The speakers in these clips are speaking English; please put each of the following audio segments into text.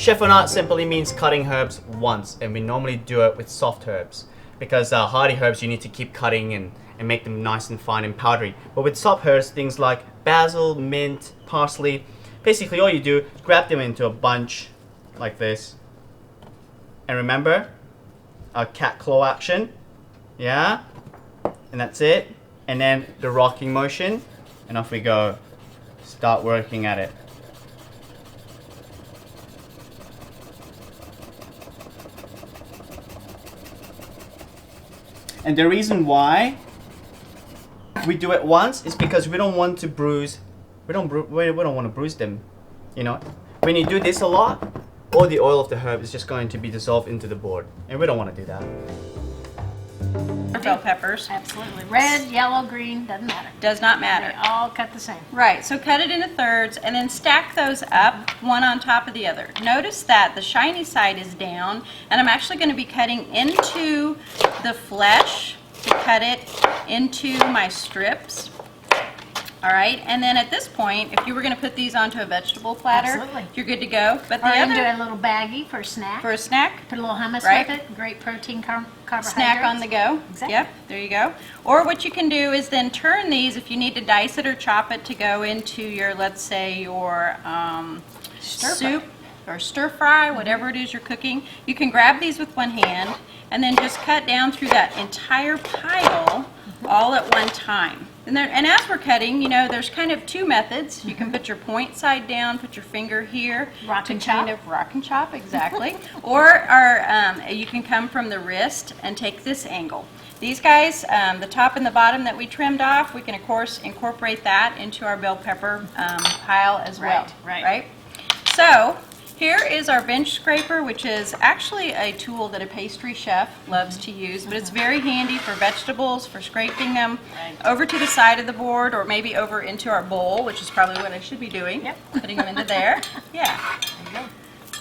Chef on Art simply means cutting herbs once, and we normally do it with soft herbs because hardy herbs you need to keep cutting and make them nice and fine and powdery. But with soft herbs, things like basil, mint, parsley, basically all you do, grab them into a bunch like this. And remember, a cat claw action, yeah? And that's it. And then the rocking motion, and off we go. Start working at it. And the reason why we do it once is because we don't want to bruise. We don't want to bruise them. You know, when you do this a lot, all the oil of the herb is just going to be dissolved into the board, and we don't want to do that. Bell peppers. Absolutely. Red, yellow, green, doesn't matter. Does not matter. They all cut the same. Right, so cut it into thirds and then stack those up one on top of the other. Notice that the shiny side is down, and I'm actually going to be cutting into the flesh to cut it into my strips. All right, and then at this point, if you were going to put these onto a vegetable platter, Absolutely. you're good to go. But the Or you can other, do a little baggie for a snack. for a snack, Put a little hummus Right. with it. Great protein, carbohydrates. snack on the go. Exactly. Yep, there you go. Or what you can do is then turn these, if you need to dice it or chop it to go into your, let's say, your Stir fry. soup or stir fry, whatever it is you're cooking. You can grab these with one hand and then just cut down through that entire pile all at one time. And as we're cutting, you know, there's kind of two methods. You can put your point side down, put your finger here. Rock to and kind chop. of rock and chop, exactly. or you can come from the wrist and take this angle. These guys, the top and the bottom that we trimmed off, we can of course incorporate that into our bell pepper pile as well. Right. So here is our bench scraper, which is actually a tool that a pastry chef loves to use, but it's very handy for vegetables, for scraping them over to the side of the board or maybe over into our bowl, which is probably what I should be doing. Yep. Putting them into there. Yeah. There you go.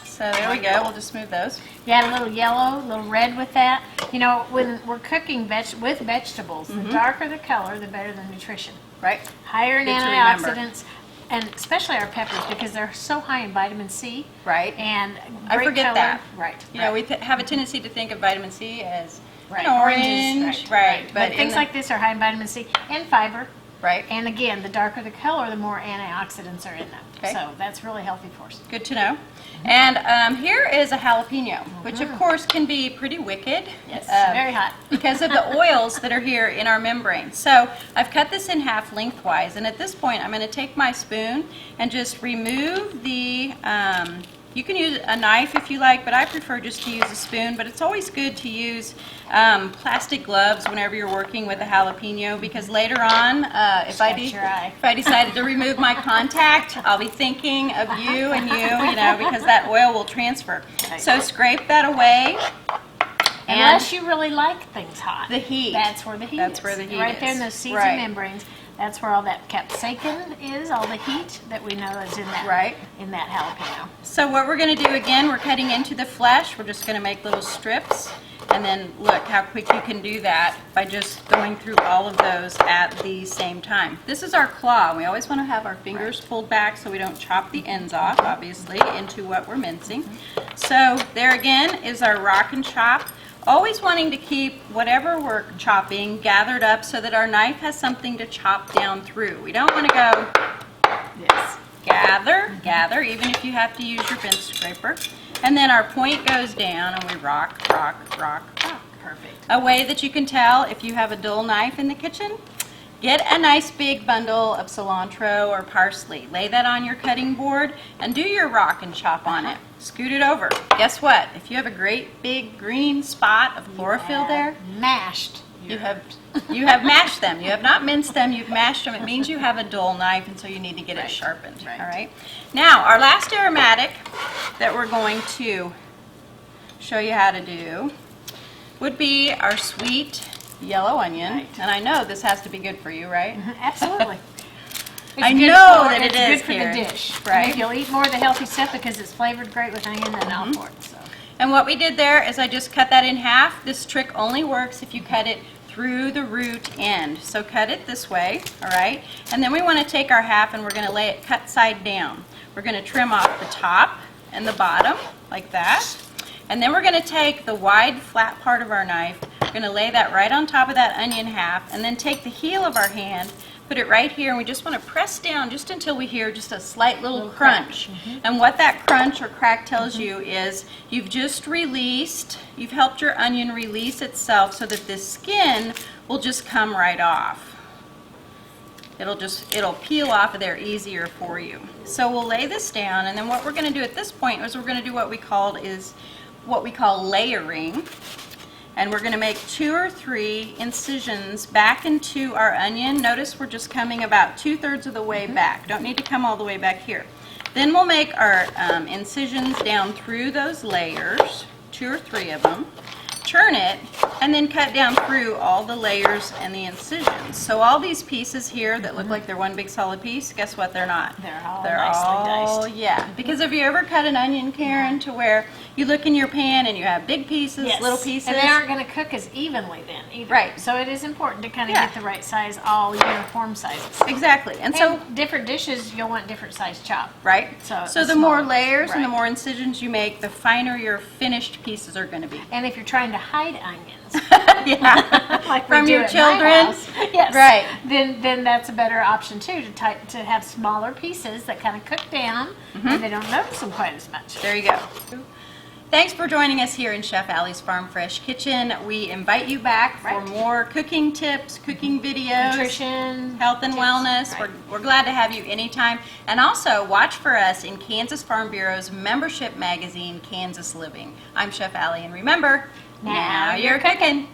So there we go. We'll just move those. You add a little yellow, a little red with that. You know, when we're cooking with vegetables, the darker the color, the better the nutrition. Right? Higher in Good to remember. antioxidants, and especially our peppers because they're so high in vitamin C. Right. And I great forget color. that. Right. You know, we have a tendency to think of vitamin C as Right. an Oranges, orange. Right. But things like this are high in vitamin C and fiber. Right. And again, the darker the color, the more antioxidants are in them. Okay. So that's really healthy for us. Good to know. And here is a jalapeno, which of course can be pretty wicked. Yes, very hot. Because of the oils that are here in our membrane. So I've cut this in half lengthwise, and at this point I'm going to take my spoon and just remove the, you can use a knife if you like, but I prefer just to use a spoon, but it's always good to use plastic gloves whenever you're working with a jalapeno, because later on, if Catch your eye. I decided to remove my contact, I'll be thinking of you and you know, because that oil will transfer. So scrape that away. And Unless you really like things hot. the heat. That's where the heat That's is. where the heat Right there in is. those seeds Right. and membranes. That's where all that capsaicin is, all the heat that we know is in that Right. in that jalapeno. So what we're going to do again, we're cutting into the flesh. We're just going to make little strips. And then look how quick you can do that by just going through all of those at the same time. This is our claw. We always want to have our fingers pulled back so we don't chop the ends off, obviously, into what we're mincing. So there again is our rock and chop. Always wanting to keep whatever we're chopping gathered up so that our knife has something to chop down through. We don't want to go Yes. gather, even if you have to use your bench scraper. And then our point goes down and we rock, rock, rock, rock. Perfect. A way that you can tell if you have a dull knife in the kitchen, get a nice big bundle of cilantro or parsley. Lay that on your cutting board and do your rock and chop on it. Scoot it over. Guess what? If you have a great big green spot of chlorophyll there, Mashed. you have mashed them. You have not minced them, you've mashed them. It means you have a dull knife, and so you need to get it sharpened. Right. All right. Now, our last aromatic that we're going to show you how to do would be our sweet yellow onion. Right. And I know this has to be good for you, right? Absolutely. I It's good know for- that it it's is, good for Karen. the dish. Right. And if you'll eat more of the healthy stuff because it's flavored great with onion, then I'll pour it. So. And what we did there is I just cut that in half. This trick only works if you cut it through the root end. So cut it this way, all right? And then we want to take our half and we're going to lay it cut side down. We're going to trim off the top and the bottom, like that. And then we're going to take the wide flat part of our knife, we're going to lay that right on top of that onion half, and then take the heel of our hand, put it right here, and we just want to press down just until we hear just a slight little crunch. And what that crunch or crack tells you is you've just released, you've helped your onion release itself so that this skin will just come right off. It'll peel off of there easier for you. So we'll lay this down, and then what we're going to do at this point is we're going to do what we call layering. And we're going to make 2 or 3 incisions back into our onion. Notice we're just coming about 2/3 of the way back. Don't need to come all the way back here. Then we'll make our incisions down through those layers, 2 or 3 of them. Turn it, and then cut down through all the layers and the incisions. So all these pieces here that look like they're one big solid piece, guess what? They're not. They're all nicely diced. Yeah. Because have you ever cut an onion, Karen, to where you look in your pan and you have big pieces, Yes. little pieces? And they aren't going to cook as evenly then either. Right. So it is important to kind of Yeah. get the right size, all uniform sizes. Exactly. And so, And different dishes, you'll want different size chop. right? So So a the more smaller- layers and the right. more incisions you make, the finer your finished pieces are going to be. And if you're trying to hide onions, Yeah. like we From do your at my children? house, yes, Right. Then that's a better option too, to have smaller pieces that kind of cook down, and they don't notice them quite as much. There you go. Thanks for joining us here in Chef Allie's Farm Fresh Kitchen. We invite you back for Right. more cooking tips, cooking videos, Nutrition, health and tips, wellness. right. We're glad to have you anytime. And also watch for us in Kansas Farm Bureau's membership magazine, Kansas Living. I'm Chef Allie, and remember, now you're cooking.